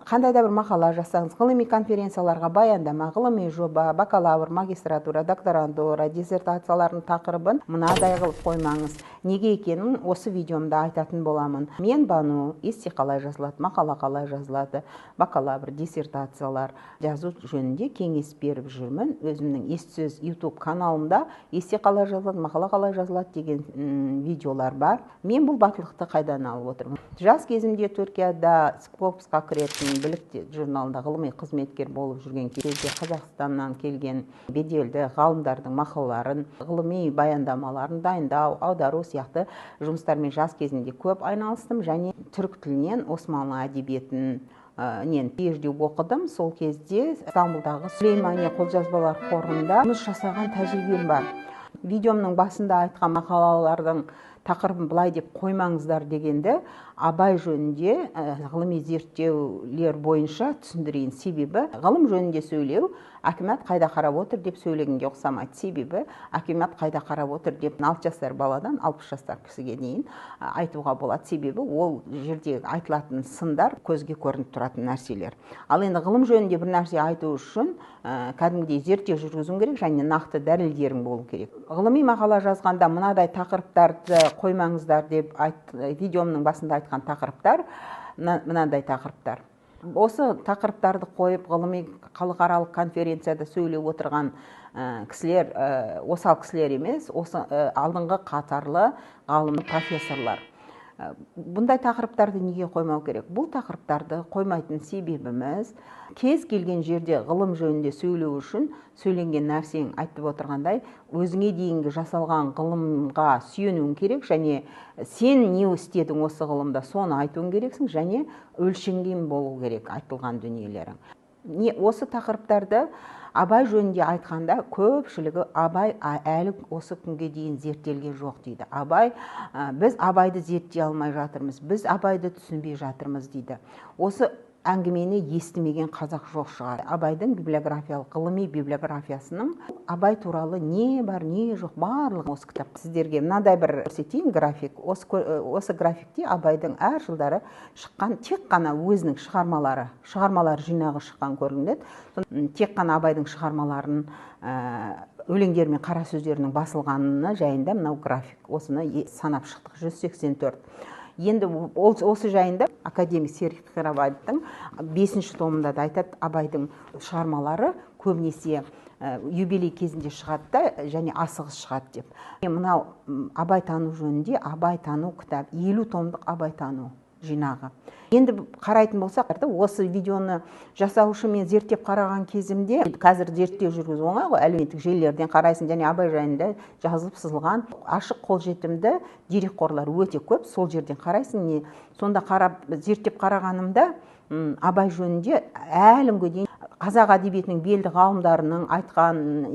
қандай да бір мақала жазсаңыз, ғылыми конференцияларға баяндама, ғылыми жоба, бакалавр, магистратура, докторантура, диссертациялардың тақырыбын мынадай қылып қоймаңыз. Неге екенін осы видеомда айтатын боламын. Мен Бану, эссе қалай жазылады, мақала қалай жазылады, бакалавр, диссертациялар жазу жөнінде кеңес беріп жүрмін. Өзімнің ес-сөз YouTube каналымда эссе қалай жазылады, мақала қалай жазылады деген видеолар бар. Мен бұл батылдықты қайдан алып отырмын? Жас кезімде Түркияда Скопусқа кіретін білікті журналында ғылыми қызметкер болып жүрген кезде Қазақстаннан келген беделді ғалымдардың мақалаларын, ғылыми баяндамаларын дайындау, аудару сияқты жұмыстармен жас кезімде көп айналыстым, және түрік тілінен османлы әдебиетін PhD оқыдым. Сол кезде Стамбулдағы Сүлеймания қолжазбалар қорында жұмыс жасаған тәжірибем бар. Видеомның басында айтқан мақалалардың тақырыбын былай деп қоймаңыздар дегенді абай жөнінде ғылыми зерттеулер бойынша түсіндірейін. Себебі ғылым жөнінде сөйлеу Акимат қайда қарап отыр деп сөйлегенге ұқсамайды. Себебі Акимат қайда қарап отыр деп 6 жастар баладан 60 жастар кісіге дейін айтуға болады. Себебі ол жерде айтылатын сындар көзге көрініп тұратын нәрселер. Ал енді ғылым жөнінде бір нәрсе айту үшін кәдімгідей зерттеу жүргізуің керек, және нақты дәлелдерің болу керек. Ғылыми мақала жазғанда мынадай тақырыптарды қоймаңыздар деп видеомның басында айтқан тақырыптар мынадай тақырыптар. Осы тақырыптарды қойып ғылыми халықаралық конференцияда сөйлеп отырған кісілер осал кісілер емес, осы алдыңғы қатарлы ғалым профессорлар. Бұндай тақырыптарды неге қоймау керек? Бұл тақырыптарды қоймайтын себебіміз, кез келген жерде ғылым жөнінде сөйлеу үшін сөйленген нәрсең айтып отырғандай, өзіңе дейінгі жасалған ғылымға сүйенуің керек, және сен не істедің осы ғылымда, соны айтуың керексің, және өлшенген болу керек айтылған дүниелерің. Осы тақырыптарды Абай жөнінде айтқанда көпшілігі Абай әлі осы күнге дейін зерттелген жоқ дейді. Біз Абайды зерттей алмай жатырмыз, біз Абайды түсінбей жатырмыз дейді. Осы әңгімені естімеген қазақ жоқ шығар. Абайдың библиографиялық, ғылыми библиографиясының Абай туралы не бар, не жоқ, барлығы осы кітап. Сіздерге мынадай бір көрсетейін график. Осы графикте Абайдың әр жылдары шыққан тек қана өзінің шығармалар жинағы шыққан көрінеді. Тек қана Абайдың шығармаларын өлеңдер мен қара сөздерінің басылғанына жайында мынау график. Осыны санап шықтық, 184. Енді осы жайында академик Серік Қирабаевтың 5-ші томында да айтады, Абайдың шығармалары көбінесе юбилей кезінде шығады да, және асығыс шығады деп. Мынау Абай тану жөнінде Абай тану кітап, 50 томдық Абай тану жинағы. Енді қарайтын болсақ, осы видеоны жасаушы мен зерттеп қараған кезімде, қазір зерттеу жүргізу оңай ғой, әлеуметтік желілерден қарайсың, және Абай жайында жазылып сызылған ашық қолжетімді дерекқорлар өте көп, сол жерден қарайсың. Сонда зерттеп қарағанымда Абай жөнінде әлі күнге дейін қазақ әдебиетінің белді ғалымдарының айтқан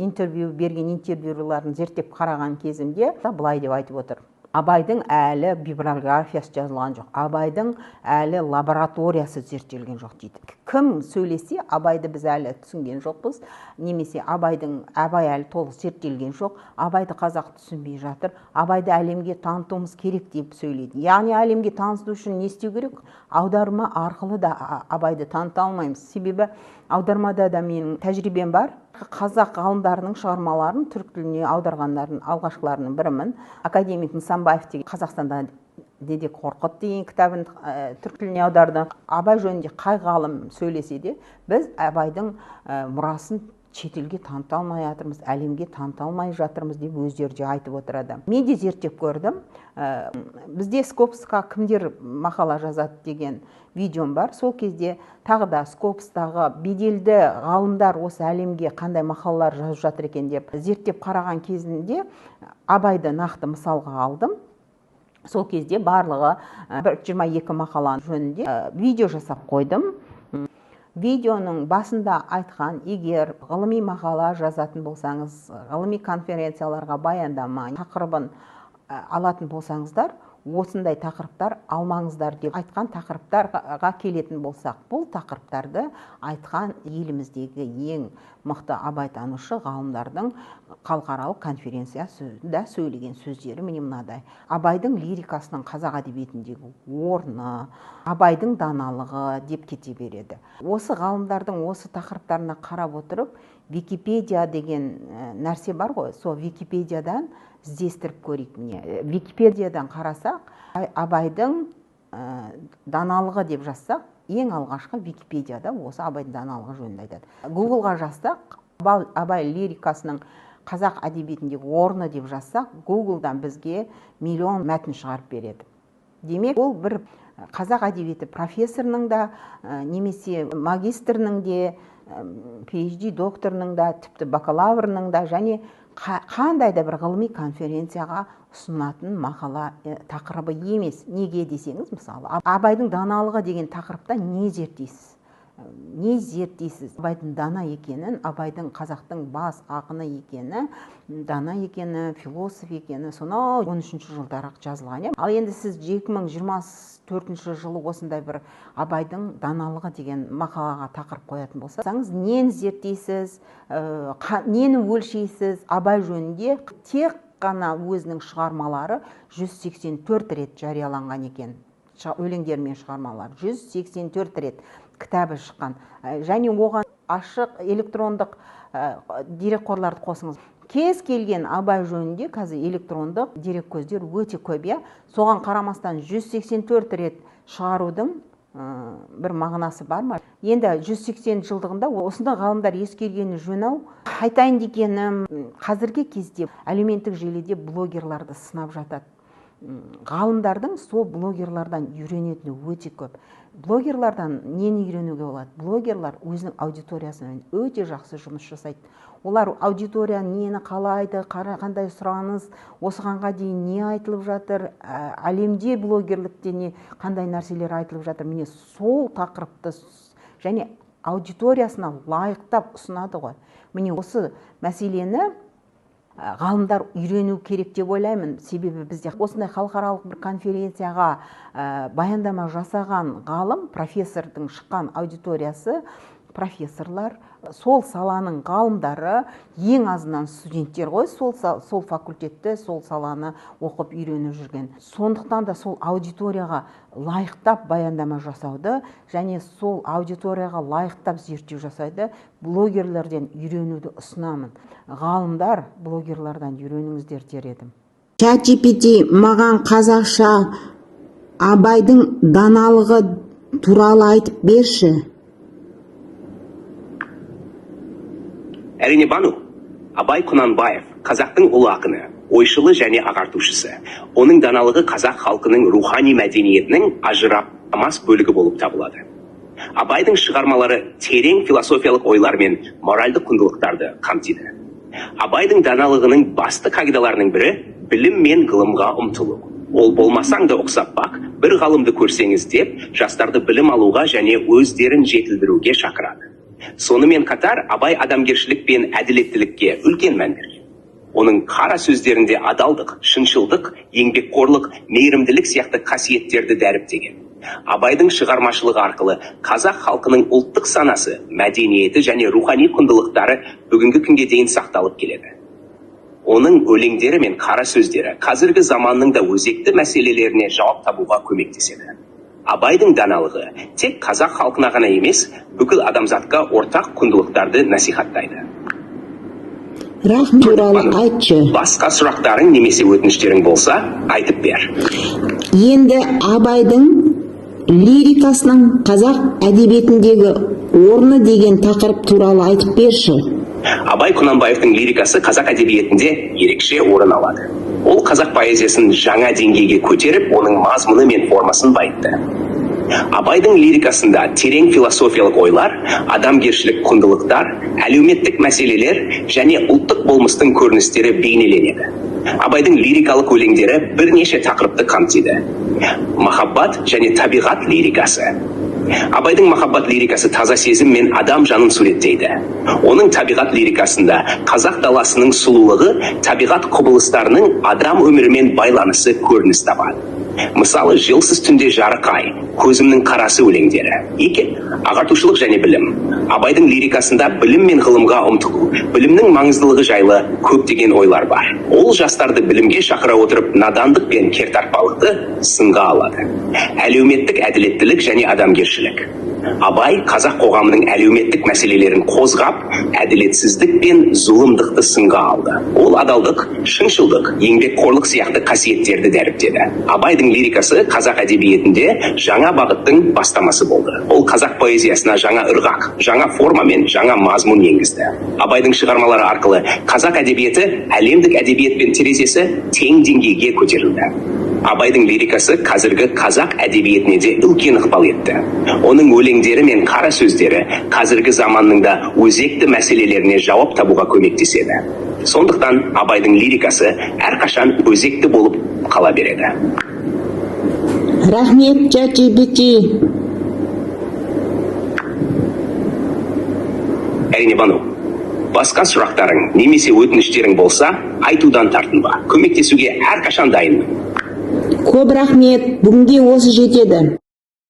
берген интервьюларын зерттеп қараған кезімде былай деп айтып отыр. Абайдың әлі библиографиясы жазылған жоқ, Абайдың әлі лабораториясы зерттелген жоқ дейді. Кім сөйлесе, Абайды біз әлі түсінген жоқпыз, немесе Абай әлі толық зерттелген жоқ, Абайды қазақ түсінбей жатыр, Абайды әлемге танытуымыз керек деп сөйлейді. Яғни әлемге таныту үшін не істеу керек? Аударма арқылы да Абайды таныта алмаймыз. Себебі аудармада да менің тәжірибем бар. Қазақ ғалымдарының шығармаларын түрік тіліне аударғандардың алғашқыларының бірімін. Академик Нысанбаев деген Қазақстанда Дедек Қорқыт деген кітабын түрік тіліне аударды. Абай жөнінде қай ғалым сөйлесе де, біз Абайдың мұрасын шетелге таныта алмай жатырмыз, әлемге таныта алмай жатырмыз деп өздері де айтып отырады. Мен де зерттеп көрдім. Бізде Скопусқа кімдер мақала жазады деген видеом бар. Сол кезде тағы да Скопустағы беделді ғалымдар осы әлемге қандай мақалалар жазып жатыр екен деп зерттеп қараған кезінде Абайды нақты мысалға алдым. Сол кезде барлығы 22 мақала жөнінде видео жасап қойдым. Видеоның басында айтқан, егер ғылыми мақала жазатын болсаңыз, ғылыми конференцияларға баяндама тақырыбын алатын болсаңыздар, осындай тақырыптар алмаңыздар деп айтқан тақырыптарға келетін болсақ, бұл тақырыптарды айтқан еліміздегі ең мықты абайтанушы ғалымдардың халықаралық конференциясында сөйлеген сөздері міне мынадай. Абайдың лирикасының қазақ әдебиетіндегі орны, Абайдың даналығы деп кете береді. Осы ғалымдардың осы тақырыптарына қарап отырып, Википедия деген нәрсе бар ғой, сол Википедиядан іздестіріп көрейік міне. Википедиядан қарасақ, Абайдың даналығы деп жазсақ, ең алғашқы Википедияда осы Абайдың даналығы жөнінде айтады. Гуглға жазсақ, Абай лирикасының қазақ әдебиетіндегі орны деп жазсақ, Гуглдан бізге миллион мәтін шығарып береді. Демек, ол бір қазақ әдебиеті профессорының да, немесе магистрінің де, PhD докторының да, тіпті бакалаврының да, және қандай да бір ғылыми конференцияға ұсынатын мақала тақырыбы емес. Неге десеңіз, мысалы, Абайдың даналығы деген тақырыпта не зерттейсіз? Не зерттейсіз? Абайдың дана екенін, Абайдың қазақтың бас ақыны екені, дана екені, философ екені, сонау 13-ші жылдары жазылған. Ал енді сіз 2024 жылы осындай бір Абайдың даналығы деген мақалаға тақырып қоятын болсаңыз, нені зерттейсіз, нені өлшейсіз? Абай жөнінде тек қана өзінің шығармалары 184 рет жарияланған екен. Өлеңдер мен шығармалар 184 рет кітабы шыққан. Және оған ашық электрондық дерекқорларды қосыңыз. Кез келген Абай жөнінде қазір электрондық дереккөздер өте көп. Соған қарамастан 184 рет шығарудың бір мағынасы бар ма? Енді 180 жылдығында осында ғалымдар ескергені жөн-ау. Айтайын дегенім, қазіргі кезде әлеуметтік желіде блогерларды сынап жатады. Ғалымдардың сол блогерлардан үйренетіні өте көп. Блогерлардан нені үйренуге болады? Блогерлар өзінің аудиториясымен өте жақсы жұмыс жасайды. Олар аудитория нені қалайды, қандай сұраныс, осығанға дейін не айтылып жатыр, әлемде блогерлікте қандай нәрселер айтылып жатыр. Міне сол тақырыпты және аудиториясына лайықтап ұсынады ғой. Міне осы мәселені ғалымдар үйрену керек деп ойлаймын. Себебі бізде осындай халықаралық бір конференцияға баяндама жасаған ғалым, профессордың шыққан аудиториясы, профессорлар, сол саланың ғалымдары, ең азынан студенттер ғой, сол факультетті, сол саланы оқып үйреніп жүрген. Сондықтан да сол аудиторияға лайықтап баяндама жасауды және сол аудиторияға лайықтап зерттеу жасайды блогерлерден үйренуді ұсынамын. Ғалымдар, блогерлардан үйреніңіздер дер едім. ChatGPT маған қазақша Абайдың даналығы туралы айтып берші. Әрине Бану, Абай Құнанбаев, қазақтың ұлы ақыны, ойшылы және ағартушысы. Оның даналығы қазақ халқының рухани мәдениетінің ажырамас бөлігі болып табылады. Абайдың шығармалары терең философиялық ойлар мен моральдық құндылықтарды қамтиды. Абайдың даналығының басты қағидаларының бірі білім мен ғылымға ұмтылу. Ол болмасаң да ұқсап бақ, бір ғалымды көрсеңіз деп, жастарды білім алуға және өздерін жетілдіруге шақырады. Сонымен қатар Абай адамгершілік пен әділеттілікке үлкен мән берген. Оның қара сөздерінде адалдық, шыншылдық, еңбекқорлық, мейірімділік сияқты қасиеттерді дәріптеген. Абайдың шығармашылығы арқылы қазақ халқының ұлттық санасы, мәдениеті және рухани құндылықтары бүгінгі күнге дейін сақталып келеді. Оның өлеңдері мен қара сөздері қазіргі заманның да өзекті мәселелеріне жауап табуға көмектеседі. Абайдың даналығы тек қазақ халқына ғана емес, бүкіл адамзатқа ортақ құндылықтарды насихаттайды. Рахмет туралы айтшы. Басқа сұрақтарың немесе өтініштерің болса, айтып бер. Енді Абайдың лирикасының қазақ әдебиетіндегі орны деген тақырып туралы айтып берші. Абай Құнанбаевтың лирикасы қазақ әдебиетінде ерекше орын алады. Ол қазақ поэзиясын жаңа деңгейге көтеріп, оның мазмұны мен формасын байытты. Абайдың лирикасында терең философиялық ойлар, адамгершілік құндылықтар, әлеуметтік мәселелер және ұлттық болмыстың көріністері бейнеленеді. Абайдың лирикалық өлеңдері бірнеше тақырыпты қамтиды. Махаббат және табиғат лирикасы. Абайдың махаббат лирикасы таза сезім мен адам жанын суреттейді. Оның табиғат лирикасында қазақ даласының сұлулығы, табиғат құбылыстарының адам өмірімен байланысы көрініс табады. Мысалы, жылсыз түнде жарық ай, көзімнің қарасы өлеңдері. 2. Ағартушылық және білім. Абайдың лирикасында білім мен ғылымға ұмтылу, білімнің маңыздылығы жайлы көптеген ойлар бар. Ол жастарды білімге шақыра отырып, надандық пен кертартпалықты сынға алады. Әлеуметтік әділеттілік және адамгершілік. Абай қазақ қоғамының әлеуметтік мәселелерін қозғап, әділетсіздік пен зұлымдықты сынға алды. Ол адалдық, шыншылдық, еңбекқорлық сияқты қасиеттерді дәріптеді. Абайдың лирикасы қазақ әдебиетінде жаңа бағыттың бастамасы болды. Ол қазақ поэзиясына жаңа ырғақ, жаңа форма мен жаңа мазмұн енгізді. Абайдың шығармалары арқылы қазақ әдебиеті әлемдік әдебиетпен терезесі тең деңгейге көтерілді. Абайдың лирикасы қазіргі қазақ әдебиетіне де үлкен ықпал етті. Оның өлеңдері мен қара сөздері қазіргі заманның да өзекті мәселелеріне жауап табуға көмектеседі. Сондықтан Абайдың лирикасы әрқашан өзекті болып қала береді. Рахмет, ChatGPT. Әрине, Бану. Басқа сұрақтарың немесе өтініштерің болса, айтудан тартынба. Көмектесуге әрқашан дайынмын. Көп рахмет, бүгінге осы жетеді.